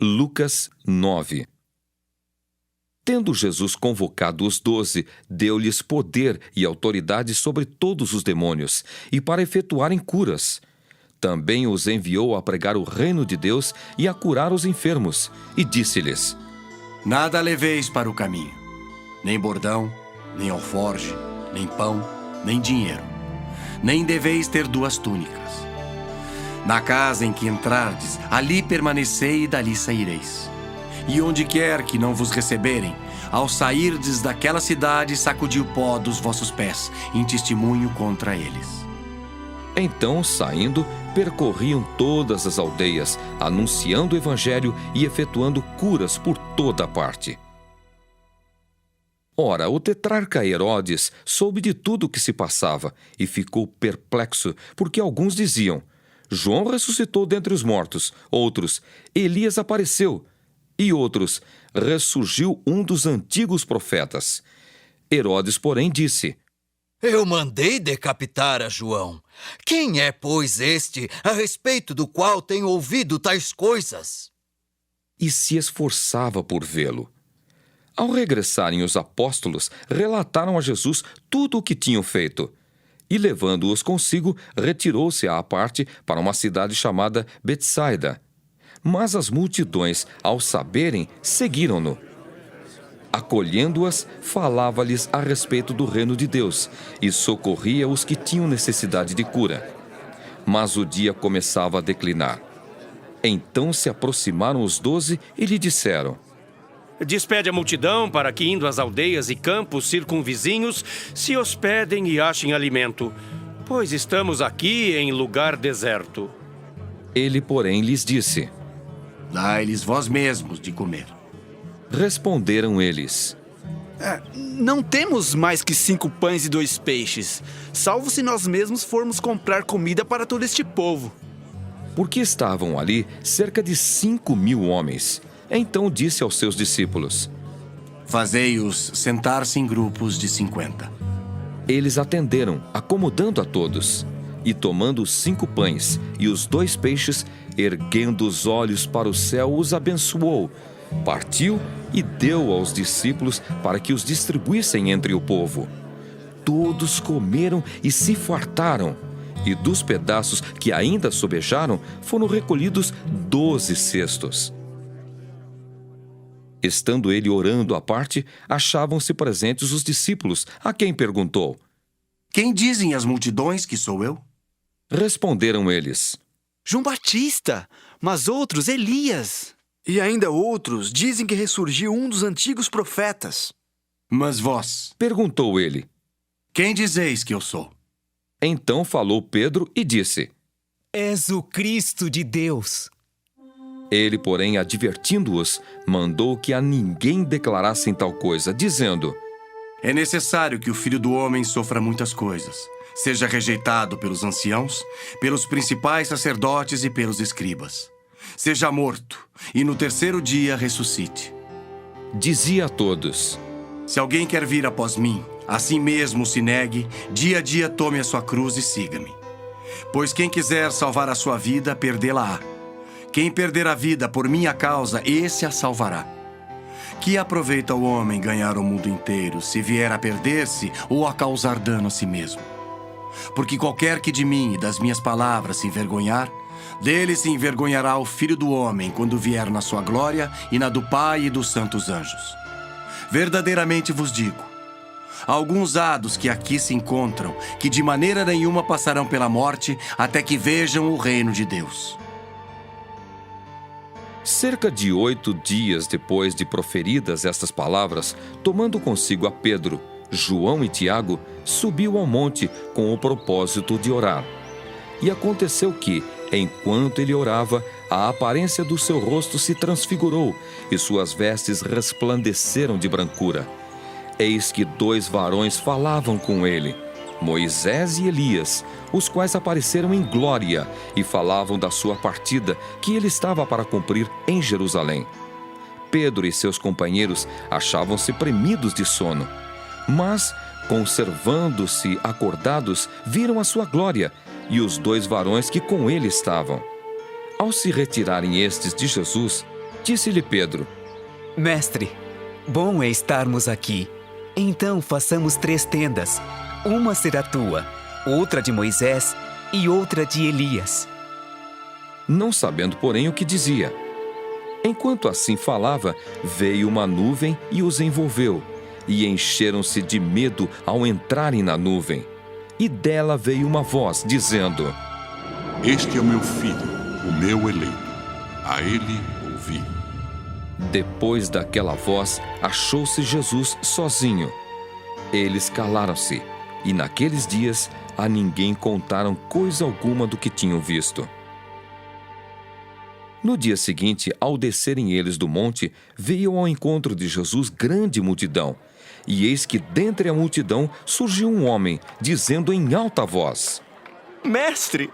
Lucas 9. Tendo Jesus convocado os 12, deu-lhes poder e autoridade sobre todos os demônios, e para efetuarem curas. Também os enviou a pregar o reino de Deus e a curar os enfermos, e disse-lhes: Nada leveis para o caminho, nem bordão, nem alforge, nem pão, nem dinheiro. Nem deveis ter 2 túnicas. Na casa em que entrardes, ali permanecei e dali saireis. E onde quer que não vos receberem, ao sairdes daquela cidade, sacudi o pó dos vossos pés, em testemunho contra eles. Então, saindo, percorriam todas as aldeias, anunciando o evangelho e efetuando curas por toda a parte. Ora, o tetrarca Herodes soube de tudo o que se passava e ficou perplexo, porque alguns diziam: João ressuscitou dentre os mortos, outros: Elias apareceu, e outros: ressurgiu um dos antigos profetas. Herodes, porém, disse: Eu mandei decapitar a João. Quem é, pois, este a respeito do qual tenho ouvido tais coisas? E se esforçava por vê-lo. Ao regressarem os apóstolos, relataram a Jesus tudo o que tinham feito. E, levando-os consigo, retirou-se à parte para uma cidade chamada Betsaida. Mas as multidões, ao saberem, seguiram-no. Acolhendo-as, falava-lhes a respeito do reino de Deus e socorria os que tinham necessidade de cura. Mas o dia começava a declinar. Então se aproximaram os 12 e lhe disseram: Despede a multidão para que, indo às aldeias e campos circunvizinhos, se hospedem e achem alimento, pois estamos aqui em lugar deserto. Ele, porém, lhes disse: Dai-lhes vós mesmos de comer. Responderam eles: Não temos mais que 5 pães e 2 peixes, salvo se nós mesmos formos comprar comida para todo este povo. Porque estavam ali cerca de 5.000 homens. Então disse aos seus discípulos: Fazei-os sentar-se em grupos de 50. Eles atenderam, acomodando a todos. E tomando os 5 pães e os 2 peixes, erguendo os olhos para o céu, os abençoou, partiu e deu aos discípulos para que os distribuíssem entre o povo. Todos comeram e se fartaram, e dos pedaços que ainda sobejaram, foram recolhidos 12 cestos. Estando ele orando à parte, achavam-se presentes os discípulos, a quem perguntou: Quem dizem as multidões que sou eu? Responderam eles: João Batista, mas outros Elias. E ainda outros dizem que ressurgiu um dos antigos profetas. Mas vós, perguntou ele. Quem dizeis que eu sou? Então falou Pedro e disse: És o Cristo de Deus. Ele, porém, advertindo-os, mandou que a ninguém declarassem tal coisa, dizendo: É necessário que o Filho do Homem sofra muitas coisas, seja rejeitado pelos anciãos, pelos principais sacerdotes e pelos escribas. Seja morto, e no 3º dia ressuscite. Dizia a todos: Se alguém quer vir após mim, assim mesmo se negue, dia a dia tome a sua cruz e siga-me. Pois quem quiser salvar a sua vida, perdê-la-á. Quem perder a vida por minha causa, esse a salvará. Que aproveita o homem ganhar o mundo inteiro, se vier a perder-se ou a causar dano a si mesmo? Porque qualquer que de mim e das minhas palavras se envergonhar, dele se envergonhará o Filho do Homem quando vier na sua glória e na do Pai e dos santos anjos. Verdadeiramente vos digo, alguns há dos que aqui se encontram, que de maneira nenhuma passarão pela morte até que vejam o reino de Deus. Cerca de 8 dias depois de proferidas estas palavras, tomando consigo a Pedro, João e Tiago, subiu ao monte com o propósito de orar. E aconteceu que, enquanto ele orava, a aparência do seu rosto se transfigurou e suas vestes resplandeceram de brancura. Eis que 2 varões falavam com ele, Moisés e Elias, os quais apareceram em glória e falavam da sua partida que ele estava para cumprir em Jerusalém. Pedro e seus companheiros achavam-se premidos de sono, mas, conservando-se acordados, viram a sua glória e os 2 varões que com ele estavam. Ao se retirarem estes de Jesus, Disse-lhe Pedro: Mestre, bom é estarmos aqui. Então façamos 3 tendas. Uma será tua, outra de Moisés e outra de Elias. Não sabendo, porém, o que dizia. Enquanto assim falava, veio uma nuvem e os envolveu, e encheram-se de medo ao entrarem na nuvem. E dela veio uma voz, dizendo: Este é o meu filho, o meu eleito. A ele ouvi. Depois daquela voz, achou-se Jesus sozinho. Eles calaram-se, e naqueles dias a ninguém contaram coisa alguma do que tinham visto. No dia seguinte, ao descerem eles do monte, veio ao encontro de Jesus grande multidão. E eis que dentre a multidão surgiu um homem, dizendo em alta voz: Mestre,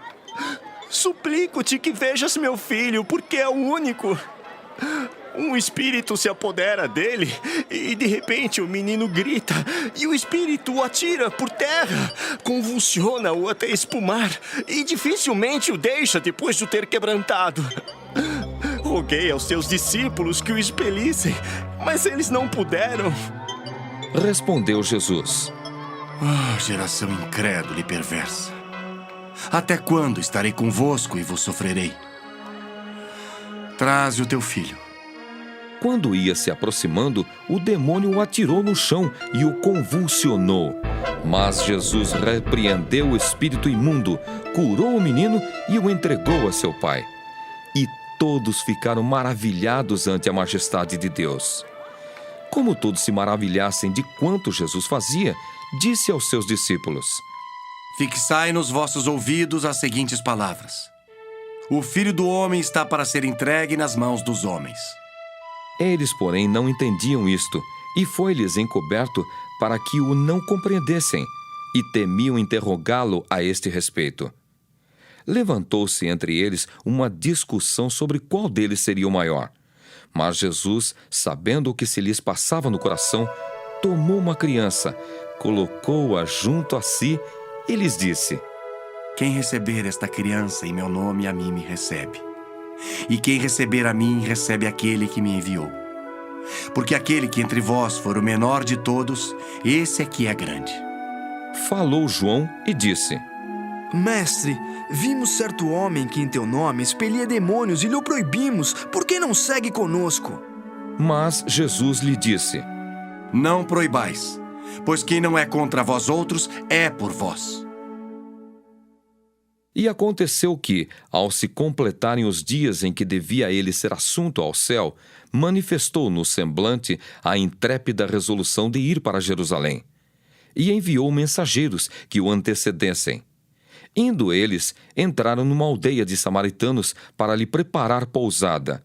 suplico-te que vejas meu filho, porque é o único. Um espírito se apodera dele e de repente o menino grita e o espírito o atira por terra, convulsiona-o até espumar e dificilmente o deixa depois de o ter quebrantado. Roguei aos teus discípulos que o expelissem, mas eles não puderam. Respondeu Jesus: Geração incrédula e perversa. Até quando estarei convosco e vos sofrerei? Traze o teu filho. Quando ia se aproximando, o demônio o atirou no chão e o convulsionou. Mas Jesus repreendeu o espírito imundo, curou o menino e o entregou a seu pai. E todos ficaram maravilhados ante a majestade de Deus. Como todos se maravilhassem de quanto Jesus fazia, disse aos seus discípulos: Fixai nos vossos ouvidos as seguintes palavras: O Filho do Homem está para ser entregue nas mãos dos homens. Eles, porém, não entendiam isto, e foi-lhes encoberto para que o não compreendessem, e temiam interrogá-lo a este respeito. Levantou-se entre eles uma discussão sobre qual deles seria o maior. Mas Jesus, sabendo o que se lhes passava no coração, tomou uma criança, colocou-a junto a si e lhes disse: Quem receber esta criança em meu nome, a mim me recebe. E quem receber a mim, recebe aquele que me enviou. Porque aquele que entre vós for o menor de todos, esse é que é grande. Falou João e disse: Mestre, vimos certo homem que em teu nome expelia demônios e lhe o proibimos. Por que não segue conosco? Mas Jesus lhe disse: Não proibais, pois quem não é contra vós outros, é por vós. E aconteceu que, ao se completarem os dias em que devia ele ser assunto ao céu, manifestou no semblante a intrépida resolução de ir para Jerusalém. E enviou mensageiros que o antecedessem. Indo eles, entraram numa aldeia de samaritanos para lhe preparar pousada.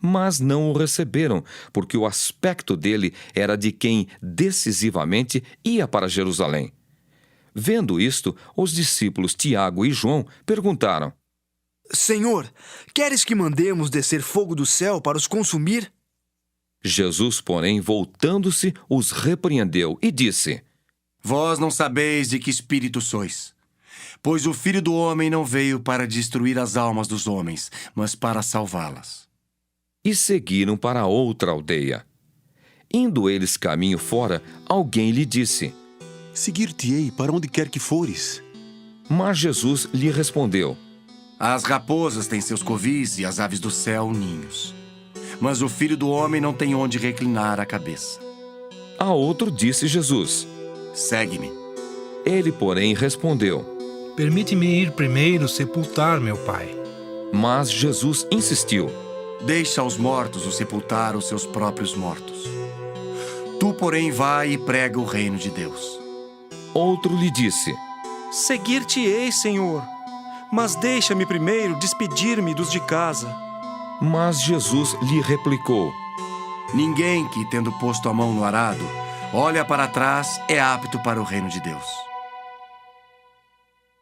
Mas não o receberam, porque o aspecto dele era de quem decisivamente ia para Jerusalém. Vendo isto, os discípulos Tiago e João perguntaram: Senhor, queres que mandemos descer fogo do céu para os consumir? Jesus, porém, voltando-se, os repreendeu e disse: Vós não sabeis de que espírito sois, pois o Filho do Homem não veio para destruir as almas dos homens, mas para salvá-las. E seguiram para outra aldeia. Indo eles caminho fora, alguém lhe disse: Seguir-te-ei para onde quer que fores. Mas Jesus lhe respondeu: As raposas têm seus covis e as aves do céu ninhos. Mas o Filho do Homem não tem onde reclinar a cabeça. A outro disse Jesus: Segue-me. Ele, porém, respondeu: Permite-me ir primeiro sepultar meu pai. Mas Jesus insistiu: Deixa aos mortos o sepultar os seus próprios mortos. Tu, porém, vai e prega o reino de Deus. Outro lhe disse: Seguir-te-ei, Senhor, mas deixa-me primeiro despedir-me dos de casa. Mas Jesus lhe replicou: Ninguém que, tendo posto a mão no arado, olha para trás, é apto para o reino de Deus.